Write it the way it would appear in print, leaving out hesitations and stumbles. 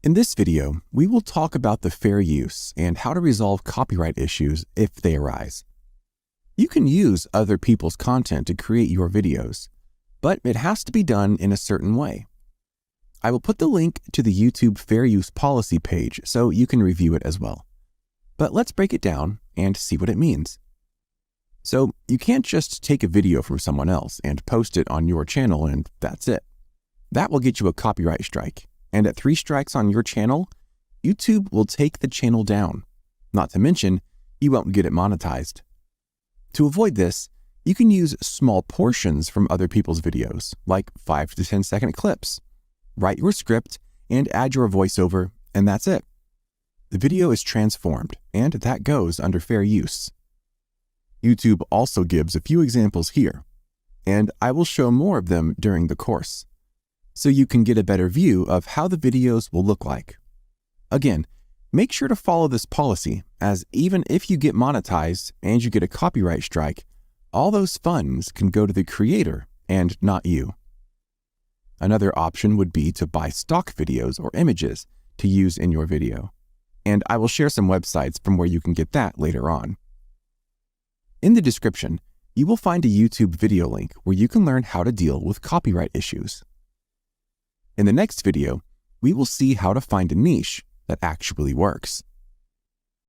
In this video, we will talk about the fair use and how to resolve copyright issues if they arise. You can use other people's content to create your videos, but it has to be done in a certain way. I will put the link to the YouTube Fair Use Policy page so you can review it as well. But let's break it down and see what it means. So you can't just take a video from someone else and post it on your channel and that's it. That will get you a copyright strike. And at 3 strikes on your channel, YouTube will take the channel down. Not to mention, you won't get it monetized. To avoid this, you can use small portions from other people's videos, like 5 to 10 second clips. Write your script and add your voiceover, and that's it. The video is transformed, and that goes under fair use. YouTube also gives a few examples here, and I will show more of them during the course, so you can get a better view of how the videos will look like. Again, make sure to follow this policy, as even if you get monetized and you get a copyright strike, all those funds can go to the creator and not you. Another option would be to buy stock videos or images to use in your video, and I will share some websites from where you can get that later on. In the description, you will find a YouTube video link where you can learn how to deal with copyright issues. In the next video, we will see how to find a niche that actually works.